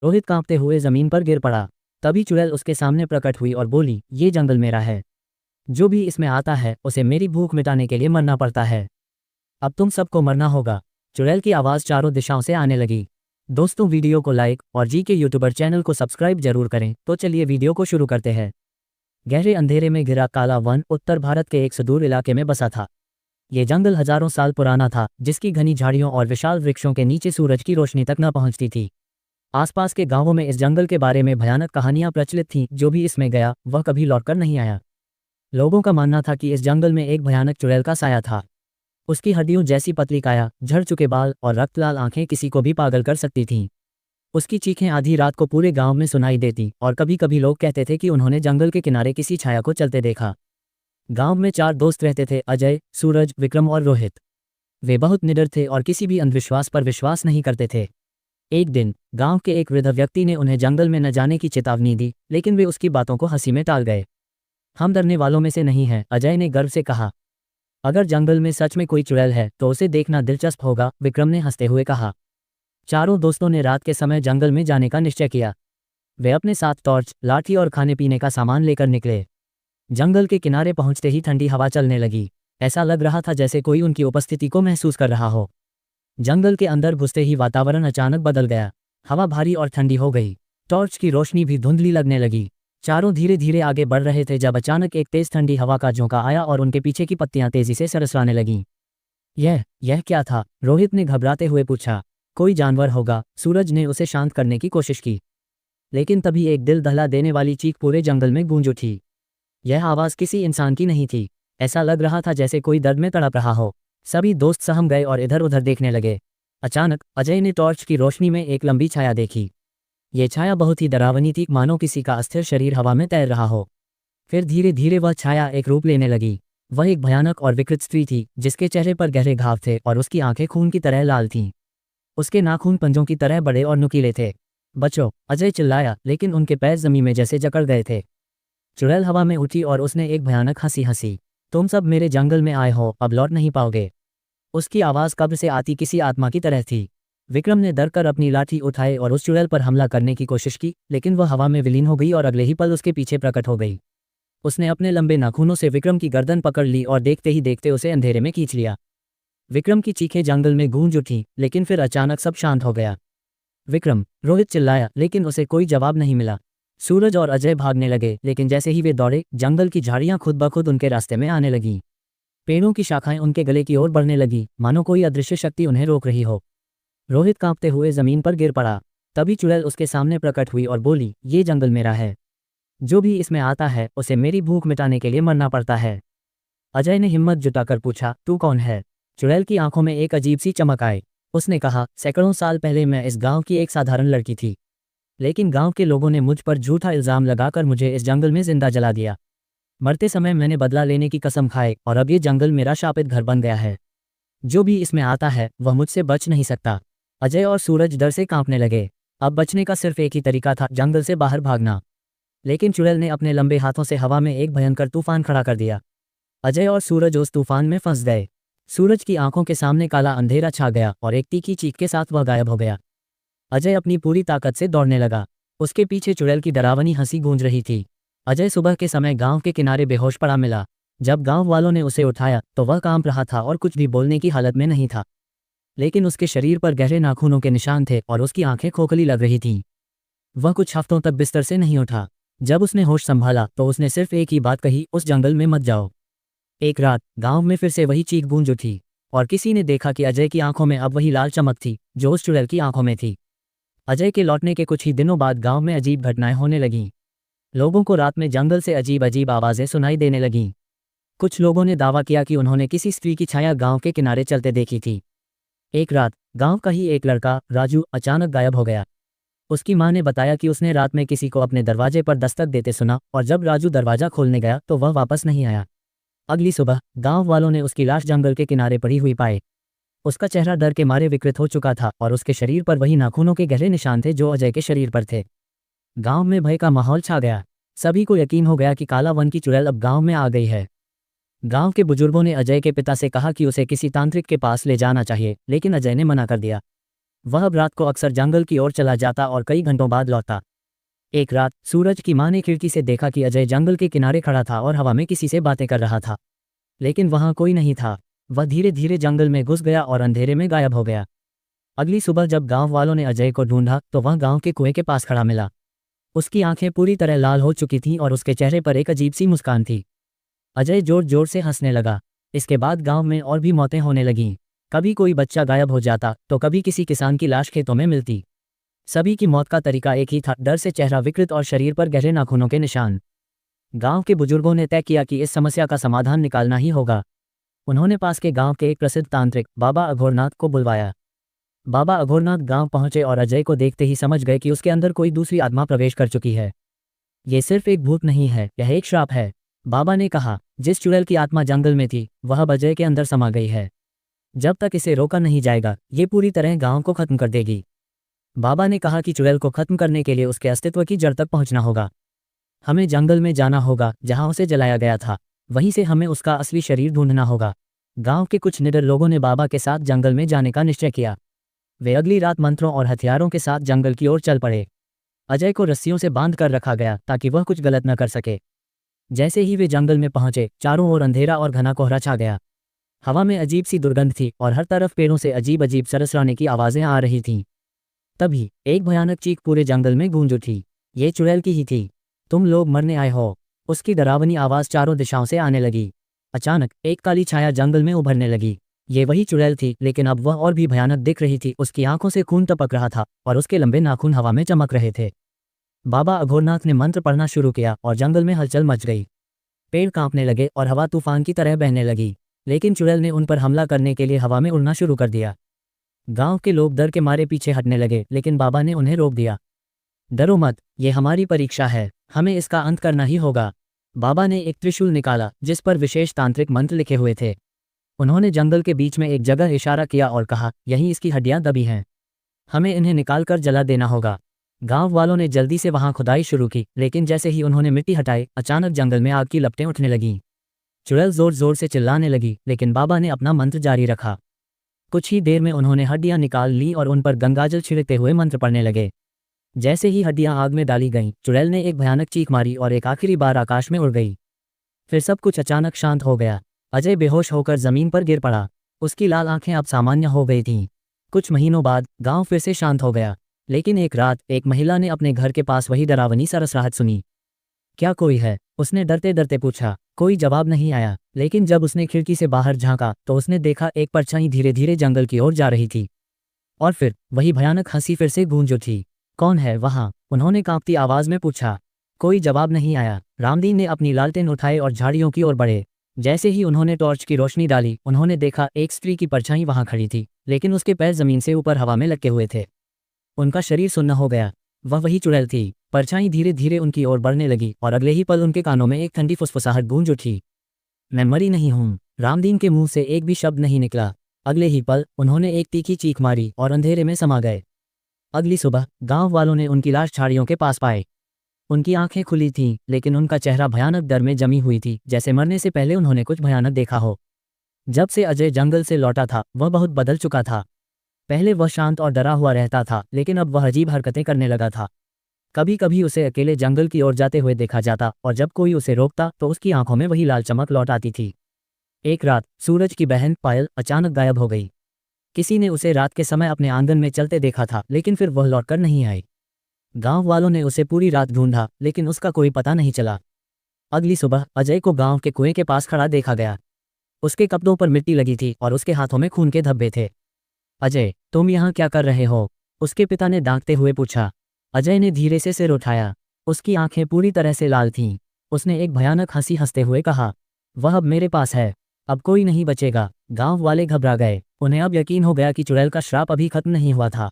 रोहित कांपते हुए जमीन पर गिर पड़ा। तभी चुड़ैल उसके सामने प्रकट हुई और बोली, ये जंगल मेरा है। जो भी इसमें आता है उसे मेरी भूख मिटाने के लिए मरना पड़ता है। अब तुम सबको मरना होगा। चुड़ैल की आवाज़ चारों दिशाओं से आने लगी। दोस्तों, वीडियो को लाइक और जी के यूट्यूबर चैनल को सब्सक्राइब जरूर करें। तो चलिए वीडियो को शुरू करते हैं। गहरे अंधेरे में घिरा काला वन उत्तर भारत के एक सुदूर इलाके में बसा था। ये जंगल हजारों साल पुराना था, जिसकी घनी झाड़ियों और विशाल वृक्षों के नीचे सूरज की रोशनी तक न पहुंचती थी। आसपास के गांवों में इस जंगल के बारे में भयानक कहानियां प्रचलित थीं। जो भी इसमें गया वह कभी लौटकर नहीं आया। लोगों का मानना था कि इस जंगल में एक भयानक चुड़ैल का साया था। उसकी हड्डियों जैसी पतली काया, झड़ चुके बाल और रक्त लाल आंखें किसी को भी पागल कर सकती थीं। उसकी चीखें आधी रात को पूरे गांव में सुनाई देती और कभी कभी लोग कहते थे कि उन्होंने जंगल के किनारे किसी छाया को चलते देखा। गांव में 4 दोस्त रहते थे, अजय, सूरज, विक्रम और रोहित। वे बहुत निडर थे और किसी भी अंधविश्वास पर विश्वास नहीं करते थे। एक दिन गांव के एक वृद्ध व्यक्ति ने उन्हें जंगल में न जाने की चेतावनी दी, लेकिन वे उसकी बातों को हंसी में टाल गए। हम डरने वालों में से नहीं हैं, अजय ने गर्व से कहा। अगर जंगल में सच में कोई चुड़ैल है तो उसे देखना दिलचस्प होगा, विक्रम ने हंसते हुए कहा। चारों दोस्तों ने रात के समय जंगल में जाने का निश्चय किया। वे अपने साथ टॉर्च, लाठी और खाने पीने का सामान लेकर निकले। जंगल के किनारे पहुंचते ही ठंडी हवा चलने लगी। ऐसा लग रहा था जैसे कोई उनकी उपस्थिति को महसूस कर रहा हो। जंगल के अंदर घुसते ही वातावरण अचानक बदल गया। हवा भारी और ठंडी हो गई। टॉर्च की रोशनी भी धुंधली लगने लगी। चारों धीरे धीरे आगे बढ़ रहे थे जब अचानक एक तेज ठंडी हवा का झोंका आया और उनके पीछे की पत्तियां तेजी से सरसराने लगीं। यह क्या था? रोहित ने घबराते हुए पूछा। कोई जानवर होगा, सूरज ने उसे शांत करने की कोशिश की। लेकिन तभी एक दिल दहला देने वाली चीख पूरे जंगल में गूंज उठी। यह आवाज़ किसी इंसान की नहीं थी। ऐसा लग रहा था जैसे कोई दर्द में तड़प रहा हो। सभी दोस्त सहम गए और इधर उधर देखने लगे। अचानक अजय ने टॉर्च की रोशनी में एक लंबी छाया देखी। ये छाया बहुत ही डरावनी थी, मानो किसी का अस्थिर शरीर हवा में तैर रहा हो। फिर धीरे धीरे वह छाया एक रूप लेने लगी। वह एक भयानक और विकृत स्त्री थी, जिसके चेहरे पर गहरे घाव थे और उसकी आंखें खून की तरह लाल थीं। उसके नाखून पंजों की तरह बड़े और नुकीले थे। बचो, अजय चिल्लाया, लेकिन उनके पैर जमीन में जैसे जकड़ गए थे। चुड़ैल हवा में उठी और उसने एक भयानक हंसी हंसी। तुम सब मेरे जंगल में आए हो, अब लौट नहीं पाओगे। उसकी आवाज़ कब्र से आती किसी आत्मा की तरह थी। विक्रम ने डर कर अपनी लाठी उठाए और उस चुड़ैल पर हमला करने की कोशिश की, लेकिन वह हवा में विलीन हो गई और अगले ही पल उसके पीछे प्रकट हो गई। उसने अपने लंबे नाखूनों से विक्रम की गर्दन पकड़ ली और देखते ही देखते उसे अंधेरे में खींच लिया। विक्रम की चीखें जंगल में गूंज उठी, लेकिन फिर अचानक सब शांत हो गया। विक्रम, रोहित चिल्लाया, लेकिन उसे कोई जवाब नहीं मिला। सूरज और अजय भागने लगे, लेकिन जैसे ही वे दौड़े, जंगल की झाड़ियां खुद ब खुद उनके रास्ते में आने लगीं। पेड़ों की शाखाएं उनके गले की ओर बढ़ने लगी, मानो कोई अदृश्य शक्ति उन्हें रोक रही हो। रोहित कांपते हुए जमीन पर गिर पड़ा। तभी चुड़ैल उसके सामने प्रकट हुई और बोली, ये जंगल मेरा है। जो भी इसमें आता है उसे मेरी भूख मिटाने के लिए मरना पड़ता है। अजय ने हिम्मत जुटाकर पूछा, तू कौन है? चुड़ैल की आंखों में एक अजीब सी चमक आई। उसने कहा, सैकड़ों साल पहले मैं इस गांव की एक साधारण लड़की थी, लेकिन गांव के लोगों ने मुझ पर झूठा इल्जाम लगाकर मुझे इस जंगल में जिंदा जला दिया। मरते समय मैंने बदला लेने की कसम खाई और अब ये जंगल मेरा शापित घर बन गया है। जो भी इसमें आता है वह मुझसे बच नहीं सकता। अजय और सूरज डर से कांपने लगे। अब बचने का सिर्फ एक ही तरीका था, जंगल से बाहर भागना। लेकिन चुड़ैल ने अपने लंबे हाथों से हवा में एक भयंकर तूफान खड़ा कर दिया। अजय और सूरज उस तूफान में फंस गए। सूरज की आंखों के सामने काला अंधेरा छा गया और एक तीखी चीख के साथ वह गायब हो गया। अजय अपनी पूरी ताकत से दौड़ने लगा। उसके पीछे चुड़ैल की डरावनी हंसी गूंज रही थी। अजय सुबह के समय गांव के किनारे बेहोश पड़ा मिला। जब गांव वालों ने उसे उठाया तो वह कांप रहा था और कुछ भी बोलने की हालत में नहीं था। लेकिन उसके शरीर पर गहरे नाखूनों के निशान थे और उसकी आंखें खोखली लग रही थीं। वह कुछ हफ्तों तक बिस्तर से नहीं उठा। जब उसने होश संभाला तो उसने सिर्फ एक ही बात कही, उस जंगल में मत जाओ। एक रात गांव में फिर से वही चीख गूंज उठी और किसी ने देखा कि अजय की आंखों में अब वही लाल चमक थी जो उस चुड़ैल की आंखों में थी। अजय के लौटने के कुछ ही दिनों बाद गांव में अजीब घटनाएं होने लगीं। लोगों को रात में जंगल से अजीब अजीब आवाज़ें सुनाई देने लगीं। कुछ लोगों ने दावा किया कि उन्होंने किसी स्त्री की छाया गांव के किनारे चलते देखी थी। एक रात गांव का ही एक लड़का राजू अचानक गायब हो गया। उसकी मां ने बताया कि उसने रात में किसी को अपने दरवाजे पर दस्तक देते सुना और जब राजू दरवाजा खोलने गया तो वह वापस नहीं आया। अगली सुबह गांव वालों ने उसकी लाश जंगल के किनारे पड़ी हुई पाई। उसका चेहरा डर के मारे विकृत हो चुका था और उसके शरीर पर वही नाखूनों के गहरे निशान थे जो अजय के शरीर पर थे। गांव में भय का माहौल छा गया। सभी को यकीन हो गया कि काला वन की चुड़ैल अब गांव में आ गई है। गांव के बुजुर्गों ने अजय के पिता से कहा कि उसे किसी तांत्रिक के पास ले जाना चाहिए, लेकिन अजय ने मना कर दिया। वह अब रात को अक्सर जंगल की ओर चला जाता और कई घंटों बाद लौटता। एक रात सूरज की माँ ने खिड़की से देखा कि अजय जंगल के किनारे खड़ा था और हवा में किसी से बातें कर रहा था, लेकिन वहां कोई नहीं था। वह धीरे धीरे जंगल में घुस गया और अंधेरे में गायब हो गया। अगली सुबह जब गांव वालों ने अजय को ढूंढा तो वह गांव के कुएं के पास खड़ा मिला। उसकी आंखें पूरी तरह लाल हो चुकी थीं और उसके चेहरे पर एक अजीब सी मुस्कान थी। अजय जोर जोर से हंसने लगा। इसके बाद गांव में और भी मौतें होने लगीं। कभी कोई बच्चा गायब हो जाता तो कभी किसी किसान की लाश खेतों में मिलती। सभी की मौत का तरीका एक ही था, डर से चेहरा विकृत और शरीर पर गहरे नाखूनों के निशान। गांव के बुजुर्गों ने तय किया कि इस समस्या का समाधान निकालना ही होगा। उन्होंने पास के गांव के एक प्रसिद्ध तांत्रिक बाबा अघोरनाथ को बुलवाया। बाबा अघोरनाथ गांव पहुंचे और अजय को देखते ही समझ गए कि उसके अंदर कोई दूसरी आत्मा प्रवेश कर चुकी है। ये सिर्फ एक भूत नहीं है, यह एक श्राप है। बाबा ने कहा, जिस चुड़ैल की आत्मा जंगल में थी वह अब अजय के अंदर समा गई है। जब तक इसे रोका नहीं जाएगा ये पूरी तरह गांव को खत्म कर देगी। बाबा ने कहा कि चुड़ैल को खत्म करने के लिए उसके अस्तित्व की जड़ तक पहुंचना होगा। हमें जंगल में जाना होगा जहां उसे जलाया गया था, वहीं से हमें उसका असली शरीर ढूंढना होगा। गांव के कुछ निडर लोगों ने बाबा के साथ जंगल में जाने का निश्चय किया। वे अगली रात मंत्रों और हथियारों के साथ जंगल की ओर चल पड़े। अजय को रस्सियों से बांध कर रखा गया ताकि वह कुछ गलत न कर सके। जैसे ही वे जंगल में पहुंचे चारों ओर अंधेरा और घना कोहरा छा गया। हवा में अजीब सी दुर्गंध थी और हर तरफ पेड़ों से अजीब अजीब सरसराने की आवाजें आ रही थीं। तभी एक भयानक चीख पूरे जंगल में गूंज उठी। ये चुड़ैल की ही थी। तुम लोग मरने आए हो। उसकी डरावनी आवाज चारों दिशाओं से आने लगी। अचानक एक काली छाया जंगल में उभरने लगी। ये वही चुड़ैल थी, लेकिन अब वह और भी भयानक दिख रही थी। उसकी आंखों से खून टपक रहा था और उसके लंबे नाखून हवा में चमक रहे थे। बाबा अघोरनाथ ने मंत्र पढ़ना शुरू किया और जंगल में हलचल मच गई। पेड़ कांपने लगे और हवा तूफान की तरह बहने लगी, लेकिन चुड़ैल ने उन पर हमला करने के लिए हवा में उड़ना शुरू कर दिया। गांव के लोग डर के मारे पीछे हटने लगे, लेकिन बाबा ने उन्हें रोक दिया। डरो मत, ये हमारी परीक्षा है, हमें इसका अंत करना ही होगा। बाबा ने एक त्रिशूल निकाला जिस पर विशेष तांत्रिक मंत्र लिखे हुए थे। उन्होंने जंगल के बीच में एक जगह इशारा किया और कहा, यहीं इसकी हड्डियां दबी हैं, हमें इन्हें निकालकर जला देना होगा। गांव वालों ने जल्दी से वहां खुदाई शुरू की, लेकिन जैसे ही उन्होंने मिट्टी हटाई अचानक जंगल में आग की लपटें उठने लगीं। चुड़ैल जोर जोर से चिल्लाने लगी, लेकिन बाबा ने अपना मंत्र जारी रखा। कुछ ही देर में उन्होंने हड्डियां निकाल ली और उन पर गंगाजल छिड़कते हुए मंत्र पढ़ने लगे। जैसे ही हड्डियां आग में डाली गईं, चुड़ैल ने एक भयानक चीख मारी और एक आखिरी बार आकाश में उड़ गई। फिर सब कुछ अचानक शांत हो गया। अजय बेहोश होकर जमीन पर गिर पड़ा। उसकी लाल आंखें अब सामान्य हो गई थीं। कुछ महीनों बाद गांव फिर से शांत हो गया, लेकिन एक रात एक महिला ने अपने घर के पास वही डरावनी सरसराहट सुनी। क्या कोई है? उसने डरते डरते पूछा। कोई जवाब नहीं आया, लेकिन जब उसने खिड़की से बाहर झांका तो उसने देखा एक परछाई धीरे धीरे जंगल की ओर जा रही थी। और फिर वही भयानक हंसी फिर से गूंज उठी। कौन है वहां? उन्होंने कांपती आवाज में पूछा। कोई जवाब नहीं आया। रामदीन ने अपनी लालटेन उठाई और झाड़ियों की ओर बढ़े। जैसे ही उन्होंने टॉर्च की रोशनी डाली, उन्होंने देखा एक स्त्री की परछाई वहां खड़ी थी, लेकिन उसके पैर जमीन से ऊपर हवा में लटके हुए थे। उनका शरीर सुन्न हो गया। वह वही चुड़ैल थी। परछाई धीरे धीरे उनकी ओर बढ़ने लगी और अगले ही पल उनके कानों में एक ठंडी फुसफुसाहट गूंज उठी। मैं मरी नहीं हूं। रामदीन के मुंह से एक भी शब्द नहीं निकला। अगले ही पल उन्होंने एक तीखी चीख मारी और अंधेरे में समा गए। अगली सुबह गांव वालों ने उनकी लाश झाड़ियों के पास पाई। उनकी आंखें खुली थीं, लेकिन उनका चेहरा भयानक डर में जमी हुई थी, जैसे मरने से पहले उन्होंने कुछ भयानक देखा हो। जब से अजय जंगल से लौटा था वह बहुत बदल चुका था। पहले वह शांत और डरा हुआ रहता था, लेकिन अब वह अजीब हरकतें करने लगा था। कभी कभी उसे अकेले जंगल की ओर जाते हुए देखा जाता और जब कोई उसे रोकता तो उसकी आंखों में वही लाल चमक लौट आती थी। एक रात सूरज की बहन पायल अचानक गायब हो गई। किसी ने उसे रात के समय अपने आंगन में चलते देखा था, लेकिन फिर वह लौटकर नहीं आई। गांव वालों ने उसे पूरी रात ढूंढा, लेकिन उसका कोई पता नहीं चला। अगली सुबह अजय को गांव के कुएं के पास खड़ा देखा गया। उसके कपड़ों पर मिट्टी लगी थी और उसके हाथों में खून के धब्बे थे। अजय, तुम यहाँ क्या कर रहे हो? उसके पिता ने डांटते हुए पूछा। अजय ने धीरे से सिर उठाया। उसकी आंखें पूरी तरह से लाल थीं। उसने एक भयानक हंसी हंसते हुए कहा, वह अब मेरे पास है, अब कोई नहीं बचेगा। गांव वाले घबरा गए। उन्हें अब यकीन हो गया कि चुड़ैल का श्राप अभी खत्म नहीं हुआ था।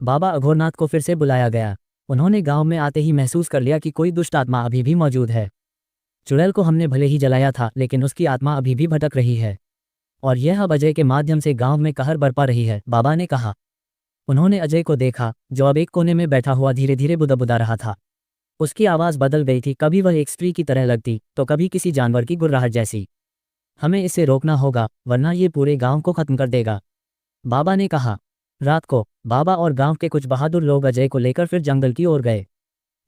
बाबा अघोरनाथ को फिर से बुलाया गया। उन्होंने गांव में आते ही महसूस कर लिया कि कोई दुष्ट आत्मा अभी भी मौजूद है। चुड़ैल को हमने भले ही जलाया था, लेकिन उसकी आत्मा अभी भी भटक रही है, और यह अब अजय के माध्यम से गांव में कहर बरपा रही है, बाबा ने कहा। उन्होंने अजय को देखा, जो अब एक कोने में बैठा हुआ धीरे धीरे बुदबुदा रहा था। उसकी आवाज़ बदल गई थी, कभी वह एक स्त्री की तरह लगती तो कभी किसी जानवर की गुर्राहट जैसी। हमें इसे रोकना होगा, वरना ये पूरे गांव को खत्म कर देगा, बाबा ने कहा। रात को बाबा और गांव के कुछ बहादुर लोग अजय को लेकर फिर जंगल की ओर गए।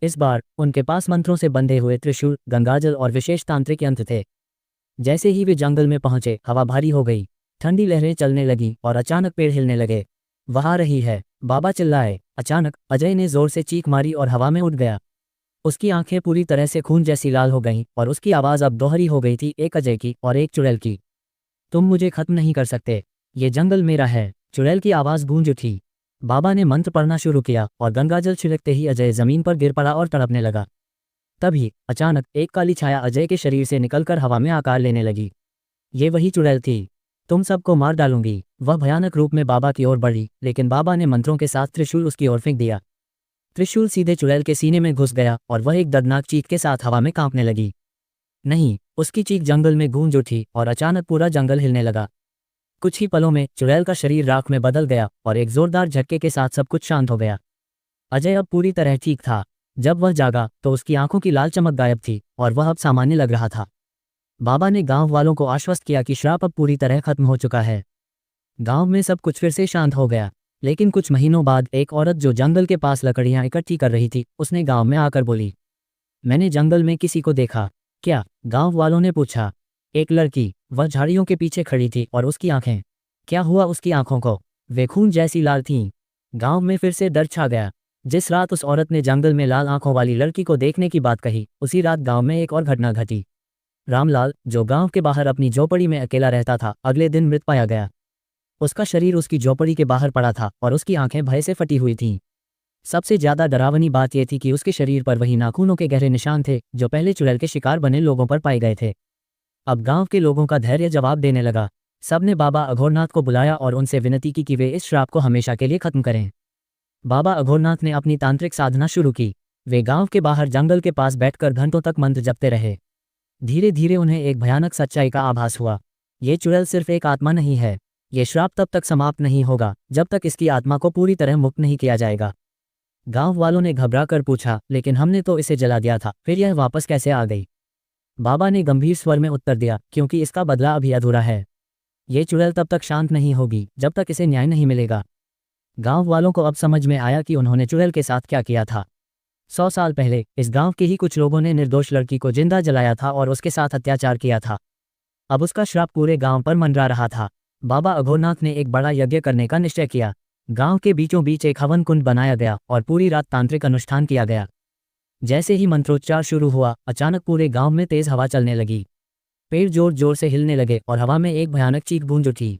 इस बार उनके पास मंत्रों से बंधे हुए त्रिशूल, गंगाजल और विशेष तांत्रिक यंत्र थे। जैसे ही वे जंगल में पहुंचे, हवा भारी हो गई, ठंडी लहरें चलने लगीं और अचानक पेड़ हिलने लगे। वहां रही है, बाबा चिल्लाए। अचानक अजय ने जोर से चीख मारी और हवा में उड़ गया। उसकी आंखें पूरी तरह से खून जैसी लाल हो गईं और उसकी आवाज़ अब दोहरी हो गई थी, एक अजय की और एक चुड़ैल की। तुम मुझे खत्म नहीं कर सकते, ये जंगल मेरा है। चुड़ैल की आवाज़ गूंज उठी। बाबा ने मंत्र पढ़ना शुरू किया और गंगाजल छिड़कते ही अजय जमीन पर गिर पड़ा और तड़पने लगा। तभी अचानक एक काली छाया अजय के शरीर से निकलकर हवा में आकार लेने लगी। ये वही चुड़ैल थी। तुम सबको मार डालूंगी, वह भयानक रूप में बाबा की ओर बढ़ी, लेकिन बाबा ने मंत्रों के साथ त्रिशूल उसकी ओर फेंक दिया। त्रिशूल सीधे चुड़ैल के सीने में घुस गया और वह एक दर्दनाक चीख के साथ हवा में कांपने लगी। नहीं, उसकी चीख जंगल में गूंज उठी और अचानक पूरा जंगल हिलने लगा। कुछ ही पलों में चुड़ैल का शरीर राख में बदल गया और एक जोरदार झटके के साथ सब कुछ शांत हो गया। अजय अब पूरी तरह ठीक था। जब वह जागा तो उसकी आंखों की लाल चमक गायब थी और वह अब सामान्य लग रहा था। बाबा ने गांव वालों को आश्वस्त किया कि श्राप अब पूरी तरह खत्म हो चुका है। गांव में सब कुछ फिर से शांत हो गया। लेकिन कुछ महीनों बाद एक औरत जो जंगल के पास लकड़ियां इकट्ठी कर रही थी, उसने गांव में आकर बोली, मैंने जंगल में किसी को देखा। क्या? गांव वालों ने पूछा। एक लड़की, वह झाड़ियों के पीछे खड़ी थी और उसकी आंखें। क्या हुआ उसकी आंखों को? वे खून जैसी लाल थीं। गांव में फिर से डर छा गया। जिस रात उस औरत ने जंगल में लाल आंखों वाली लड़की को देखने की बात कही, उसी रात गांव में एक और घटना घटी। रामलाल, जो गांव के बाहर अपनी झोपड़ी में अकेला रहता था, अगले दिन मृत पाया गया। उसका शरीर उसकी झोपड़ी के बाहर पड़ा था और उसकी आंखें भय से फटी हुई थीं। सबसे ज्यादा डरावनी बात यह थी कि उसके शरीर पर वही नाखूनों के गहरे निशान थे जो पहले चुड़ैल के शिकार बने लोगों पर पाए गए थे। अब गांव के लोगों का धैर्य जवाब देने लगा। सबने बाबा अघोरनाथ को बुलाया और उनसे विनती की कि वे इस श्राप को हमेशा के लिए खत्म करें। बाबा अघोरनाथ ने अपनी तांत्रिक साधना शुरू की। वे गांव के बाहर जंगल के पास बैठकर घंटों तक मंत्र जपते रहे। धीरे धीरे उन्हें एक भयानक सच्चाई का आभास हुआ। ये चुड़ैल सिर्फ एक आत्मा नहीं है। ये श्राप तब तक समाप्त नहीं होगा जब तक इसकी आत्मा को पूरी तरह मुक्त नहीं किया जाएगा। गांव वालों ने घबरा कर पूछा, लेकिन हमने तो इसे जला दिया था, फिर यह वापस कैसे आ गई? बाबा ने गंभीर स्वर में उत्तर दिया, क्योंकि इसका बदला अभी अधूरा है। ये चुड़ैल तब तक शांत नहीं होगी जब तक इसे न्याय नहीं मिलेगा। गांव वालों को अब समझ में आया कि उन्होंने चुड़ैल के साथ क्या किया था। 100 साल पहले इस गांव के ही कुछ लोगों ने निर्दोष लड़की को जिंदा जलाया था और उसके साथ अत्याचार किया था। अब उसका श्राप पूरे गांव पर मंडरा रहा था। बाबा अघोरनाथ ने एक बड़ा यज्ञ करने का निश्चय किया। गांव के बीचों बीच एक हवन कुंड बनाया गया और पूरी रात तांत्रिक अनुष्ठान किया गया। जैसे ही मंत्रोच्चार शुरू हुआ, अचानक पूरे गांव में तेज हवा चलने लगी। पेड़ जोर जोर से हिलने लगे और हवा में एक भयानक चीख गूंज उठी।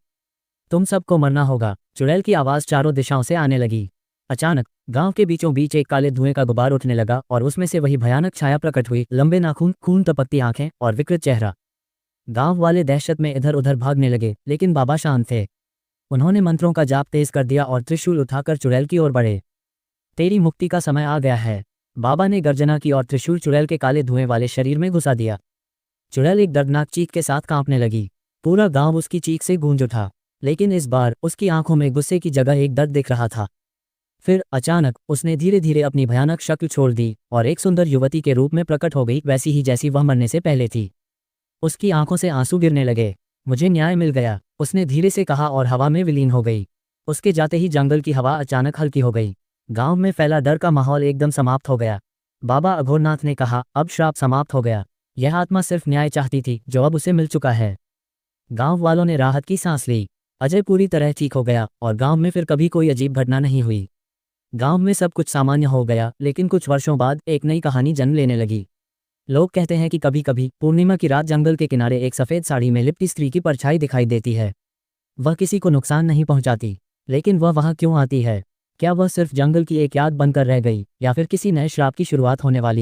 तुम सबको मरना होगा, चुड़ैल की आवाज चारों दिशाओं से आने लगी। अचानक गांव के बीचों बीच एक काले धुएं का गुबार उठने लगा और उसमें से वही भयानक छाया प्रकट हुई, लंबे नाखून, खून टपकती आंखें और विकृत चेहरा। गांव वाले दहशत में इधर उधर भागने लगे, लेकिन बाबा शांत थे। उन्होंने मंत्रों का जाप तेज कर दिया और त्रिशूल उठाकर चुड़ैल की ओर बढ़े। तेरी मुक्ति का समय आ गया है, बाबा ने गर्जना की और त्रिशूल चुड़ैल के काले धुएं वाले शरीर में घुसा दिया। चुड़ैल एक दर्दनाक चीख के साथ कांपने लगी। पूरा गांव उसकी चीख से गूंज उठा, लेकिन इस बार उसकी आंखों में गुस्से की जगह एक दर्द दिख रहा था। फिर अचानक उसने धीरे धीरे अपनी भयानक शक्ल छोड़ दी और एक सुंदर युवती के रूप में प्रकट हो गई, वैसी ही जैसी वह मरने से पहले थी। उसकी आंखों से आंसू गिरने लगे। मुझे न्याय मिल गया, उसने धीरे से कहा और हवा में विलीन हो गई। उसके जाते ही जंगल की हवा अचानक हल्की हो गई। गांव में फैला डर का माहौल एकदम समाप्त हो गया। बाबा अघोरनाथ ने कहा, अब श्राप समाप्त हो गया। यह आत्मा सिर्फ न्याय चाहती थी जो अब उसे मिल चुका है। गांव वालों ने राहत की सांस ली। अजय पूरी तरह ठीक हो गया और गांव में फिर कभी कोई अजीब घटना नहीं हुई। गांव में सब कुछ सामान्य हो गया, लेकिन कुछ वर्षों बाद एक नई कहानी जन्म लेने लगी। लोग कहते हैं कि कभी कभी पूर्णिमा की रात जंगल के किनारे एक सफ़ेद साड़ी में लिपटी स्त्री की परछाई दिखाई देती है। वह किसी को नुकसान नहीं पहुंचाती, लेकिन वह वहां क्यों आती है? क्या वह सिर्फ जंगल की एक याद बनकर रह गई या फिर किसी नए श्राप की शुरुआत होने वाली